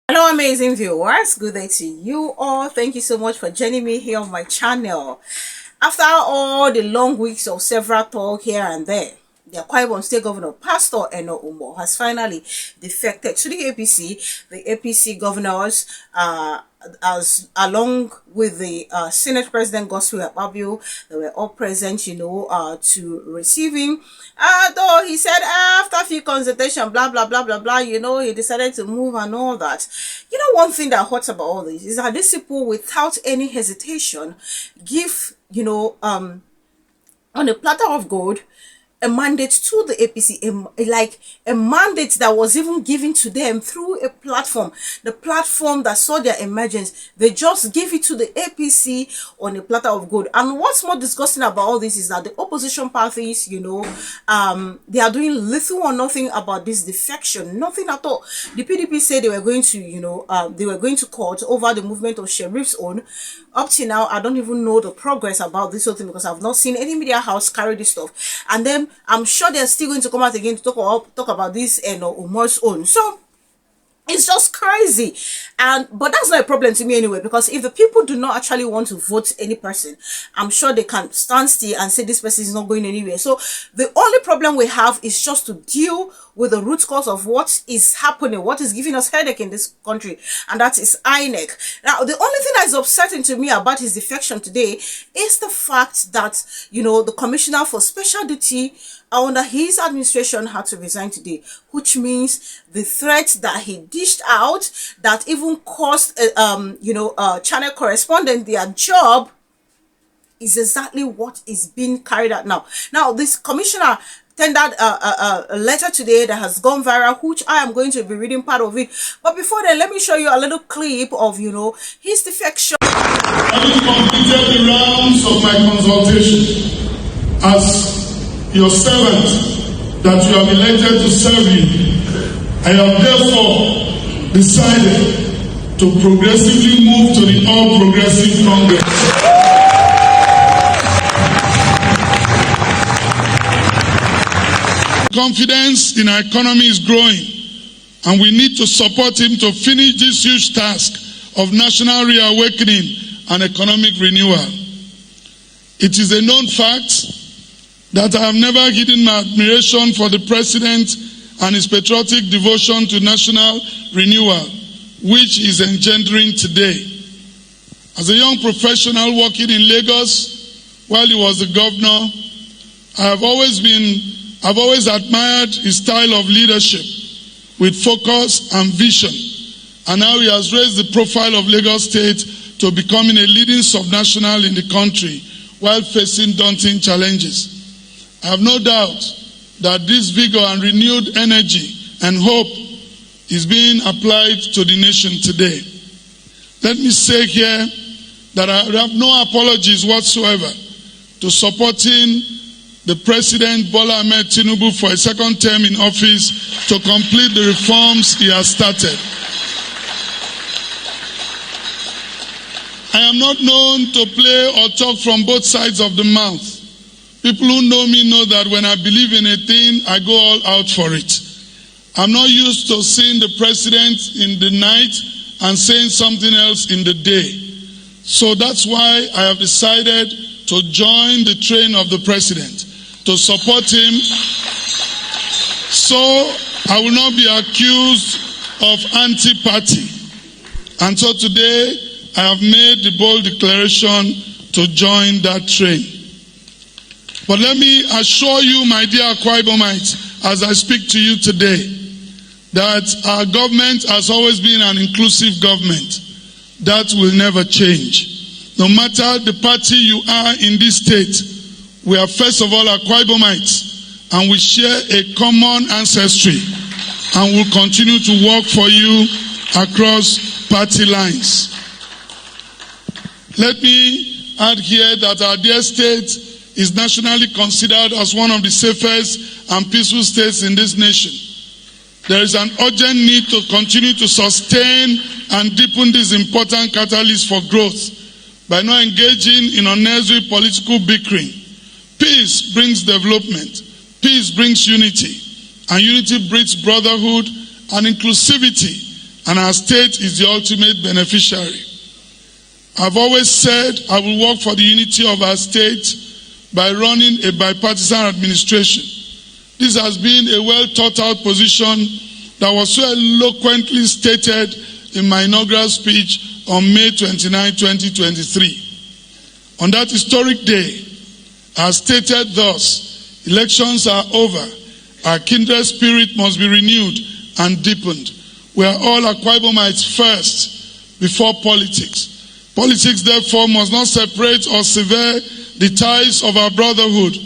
Hello, amazing viewers. Good day to you all. Thank you so much for joining me here on my channel. After all the long weeks of several talk here and there, the Akwa Ibom State Governor Pastor Eno Umo has finally defected to the APC. The APC governors, as along with the Senate President Godswill Akpabio, they were all present, to receiving. Though he said after a few consultation, blah blah blah blah blah, he decided to move and all that. One thing that hurts about all this is that these people, without any hesitation, give on a platter of gold a mandate to the APC, like a mandate that was even given to them through a platform, the platform that saw their emergence. They just give it to the APC on a platter of gold. And what's more disgusting about all this is that the opposition parties, they are doing little or nothing about this defection, nothing at all. The PDP said they were going to court over the movement of Sheriff's Own. Up to now, I don't even know the progress about this whole thing because I've not seen any media house carry this stuff. And then I'm sure they're still going to come out again to talk about this and Umar's Own. So it's just crazy. But that's not a problem to me anyway, because if the people do not actually want to vote any person, I'm sure they can stand still and say this person is not going anywhere. So the only problem we have is just to deal with the root cause of what is happening, what is giving us headache in this country, and that is INEC. Now, the only thing that is upsetting to me about his defection today is the fact that, the Commissioner for Special Duty under his administration had to resign today, which means the threat that he dished out that even cost channel correspondent their job is exactly what is being carried out now. Now, this commissioner tendered a letter today that has gone viral, which I am going to be reading part of it. But before then, let me show you a little clip of, his defection. Having completed the rounds of my consultation as your servant that you have elected to serve you, I have therefore decided to progressively move to the All Progressive Congress. Confidence in our economy is growing, and we need to support him to finish this huge task of national reawakening and economic renewal. It is a known fact that I have never hidden my admiration for the President and his patriotic devotion to national renewal, which is engendering today. As a young professional working in Lagos while he was the governor, I've always admired his style of leadership with focus and vision. And now he has raised the profile of Lagos State to becoming a leading subnational in the country while facing daunting challenges. I have no doubt that this vigor and renewed energy and hope is being applied to the nation today. Let me say here that I have no apologies whatsoever to supporting the President Bola Ahmed Tinubu for a second term in office to complete the reforms he has started. I am not known to play or talk from both sides of the mouth. People who know me know that when I believe in a thing, I go all out for it. I'm not used to seeing the president in the night and saying something else in the day. So that's why I have decided to join the train of the president, to support him, so I will not be accused of anti-party. And so today, I have made the bold declaration to join that train. But let me assure you, my dear Akwa Ibomites, as I speak to you today, that our government has always been an inclusive government. That will never change. No matter the party you are in this state, we are first of all Akwa Ibomites, and we share a common ancestry, and will continue to work for you across party lines. Let me add here that our dear state is nationally considered as one of the safest and peaceful states in this nation. There is an urgent need to continue to sustain and deepen this important catalyst for growth by not engaging in unnecessary political bickering. Peace brings development, peace brings unity, and unity breeds brotherhood and inclusivity, and our state is the ultimate beneficiary. I've always said I will work for the unity of our state by running a bipartisan administration. This has been a well thought out position that was so eloquently stated in my inaugural speech on May 29, 2023. On that historic day, as stated thus, elections are over. Our kindred spirit must be renewed and deepened. We are all Akwa Ibomites first before politics. Politics, therefore, must not separate or sever the ties of our brotherhood,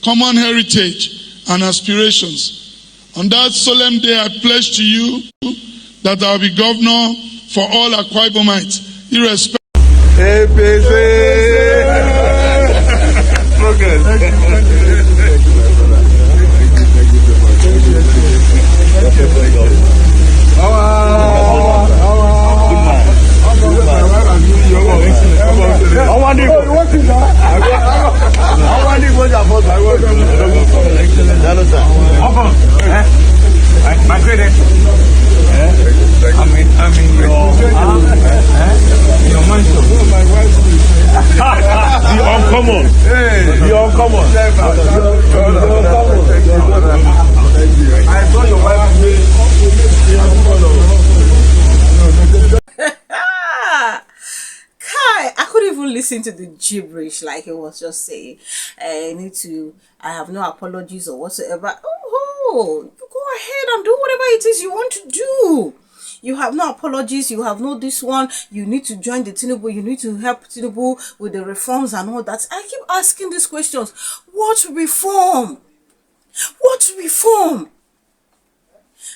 common heritage, and aspirations. On that solemn day, I pledge to you that I will be governor for all Akwa Ibomites, irrespective. Listen to the gibberish like he was just saying. I have no apologies or whatsoever. Oh, you go ahead and do whatever it is you want to do. You have no apologies, you have no this one, you need to join the Tinubu, you need to help Tinubu with the reforms and all that. I keep asking these questions. What reform? What reform?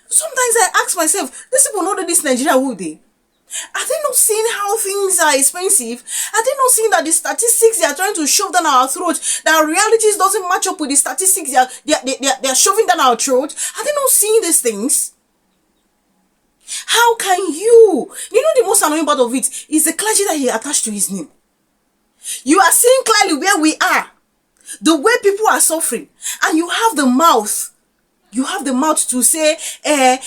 Sometimes I ask myself, these people know that this Nigeria will they? Are they not seeing how things are expensive? Are they not seeing that the statistics they are trying to shove down our throat, that our realities doesn't match up with the statistics they are shoving down our throat? Are they not seeing these things? How can you? You know the most annoying part of it is the clergy that he attached to his name. You are seeing clearly where we are, the way people are suffering, and you have the mouth. You have the mouth to say,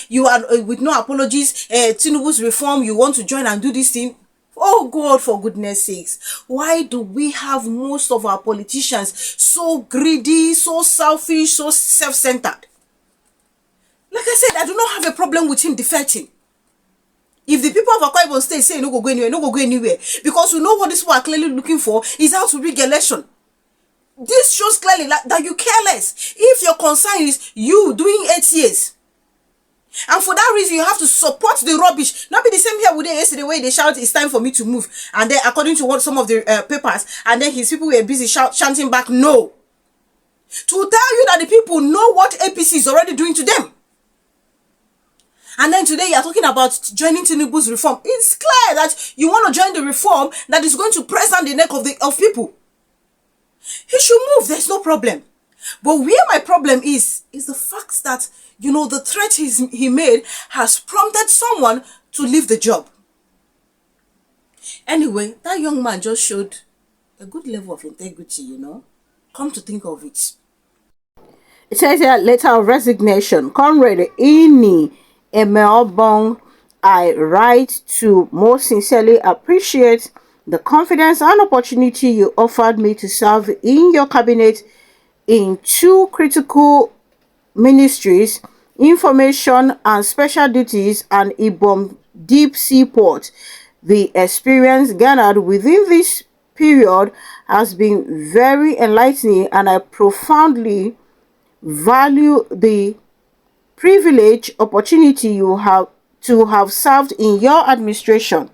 you are with no apologies, Tinubu's reform, you want to join and do this thing. Oh God, for goodness sakes. Why do we have most of our politicians so greedy, so selfish, so self-centered? Like I said, I do not have a problem with him defecting. If the people of Akwa Ibom State say no go anywhere, no go anywhere, because we know what these people are clearly looking for is how to rig election. This shows clearly that you care less. If your concern is you doing 8 years, and for that reason you have to support the rubbish. Not be the same here with them yesterday where they shout it's time for me to move, and then according to what some of the papers, and then his people were busy chanting back no. To tell you that the people know what APC is already doing to them. And then today you are talking about joining Tinubu's reform. It's clear that you want to join the reform that is going to press down the neck of people. He should move, there's no problem. But where my problem is the fact that, you know, the threat he made has prompted someone to leave the job. Anyway, that young man just showed a good level of integrity, you know. Come to think of it. It says here, letter of resignation. Comrade Ini Emeobong, I write to most sincerely appreciate the confidence and opportunity you offered me to serve in your cabinet in 2 critical ministries, information and special duties, and Ibom deep sea port. The experience garnered within this period has been very enlightening, and I profoundly value the privilege opportunity you have to have served in your administration.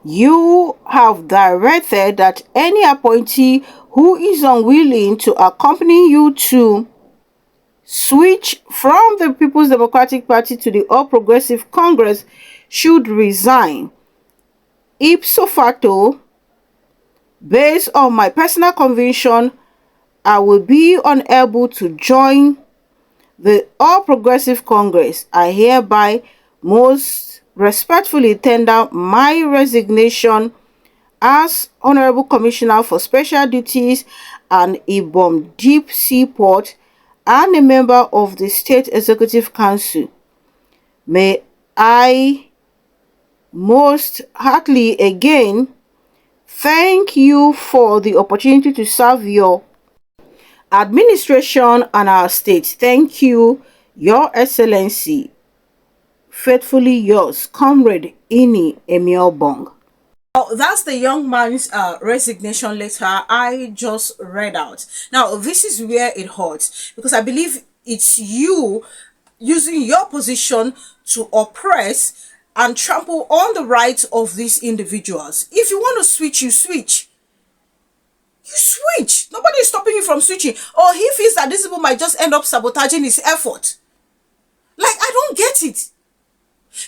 You have directed that any appointee who is unwilling to accompany you to switch from the People's Democratic Party to the All Progressive Congress should resign. Ipso facto, based on my personal conviction, I will be unable to join the All Progressive Congress. I hereby most respectfully tender my resignation as Honorable Commissioner for Special Duties and Ibom Deep Sea Port and a member of the State Executive Council. May I most heartily again thank you for the opportunity to serve your administration and our state. Thank you, Your Excellency. Faithfully yours, Comrade Ini Emiobong. Oh, that's the young man's resignation letter I just read out. Now, this is where it hurts because I believe it's you using your position to oppress and trample on the rights of these individuals. If you want to switch, you switch. You switch. Nobody is stopping you from switching. Or he feels that this people might just end up sabotaging his effort. Like, I don't get it.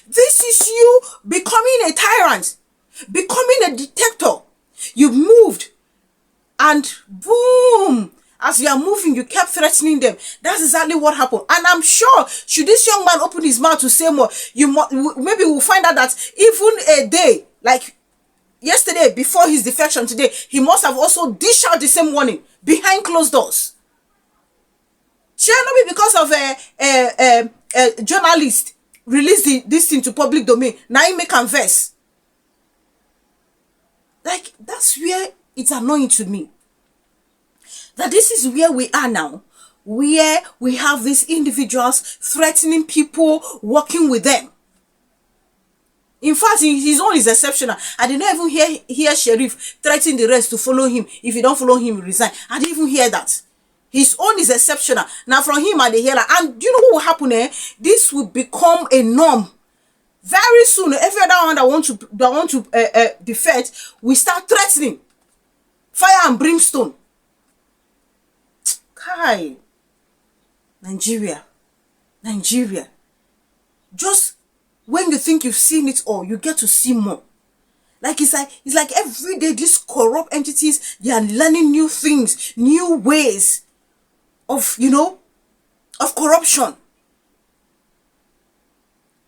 This is you becoming a tyrant, becoming a dictator. You moved and boom, as you are moving, you kept threatening them. That's exactly what happened. And I'm sure, should this young man open his mouth to say more, maybe we'll find out that even a day, like yesterday, before his defection today, he must have also dished out the same warning behind closed doors. Shall not be because of a journalist release this thing to public domain. Now he make converse. Like, that's where it's annoying to me. That this is where we are now. Where we have these individuals threatening people, working with them. In fact, his own is exceptional. I did not even hear Sheriff threatening the rest to follow him. If you don't follow him, you resign. I didn't even hear that. His own is exceptional. Now from him and the healer. And you know what will happen? This will become a norm. Very soon, every other one that want to defect, we start threatening. Fire and brimstone. Kai. Nigeria. Just when you think you've seen it all, you get to see more. Like it's like every day these corrupt entities, they are learning new things, new ways of, of corruption.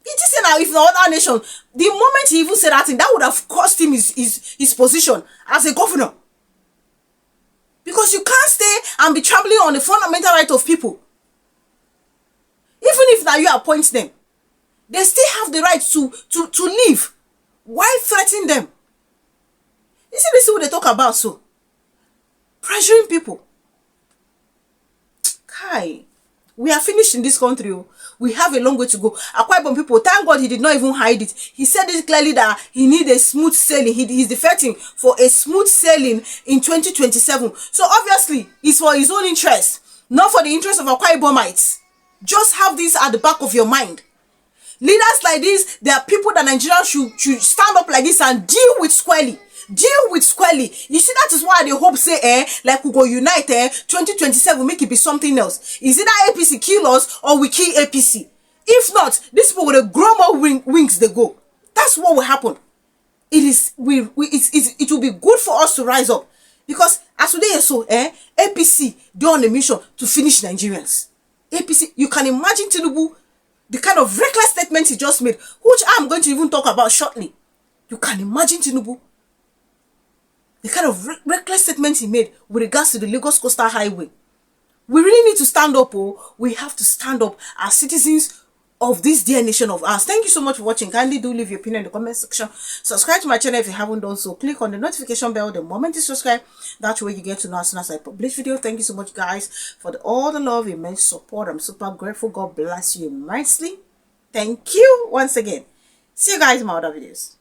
It is now, if not other nation, the moment he even said that thing, that would have cost him his position as a governor. Because you can't stay and be trampling on the fundamental right of people. Even if now you appoint them, they still have the right to live. Why threaten them? You see, this is what they talk about, so pressuring people. Kai, we are finished in this country. We have a long way to go. Akwa Ibom people, thank God he did not even hide it. He said it clearly that he needs a smooth sailing. He's defecting for a smooth sailing in 2027. So obviously, it's for his own interest, not for the interest of Akwa Ibomites. Just have this at the back of your mind. Leaders like this, there are people that Nigerians should stand up like this and deal with squarely. Deal with squarely. You see, that is why they hope say, like we go unite, 2027, make it be something else. Is it that APC kill us or we kill APC? If not, these people will grow more wings they go. That's what will happen. It will be good for us to rise up. Because as today so, APC, they're on a mission to finish Nigerians. APC, you can imagine Tinubu, the kind of reckless statement he just made, which I'm going to even talk about shortly. You can imagine Tinubu, the kind of reckless statement he made with regards to the Lagos Coastal Highway. We really need to stand up. We have to stand up as citizens of this dear nation of ours. Thank you so much for watching. Kindly do leave your opinion in the comment section. Subscribe to my channel if you haven't done so. Click on the notification bell the moment you subscribe. That way you get to know as soon as I publish video. Thank you so much, guys, for all the love, immense support. I'm super grateful. God bless you immensely. Thank you once again. See you guys in my other videos.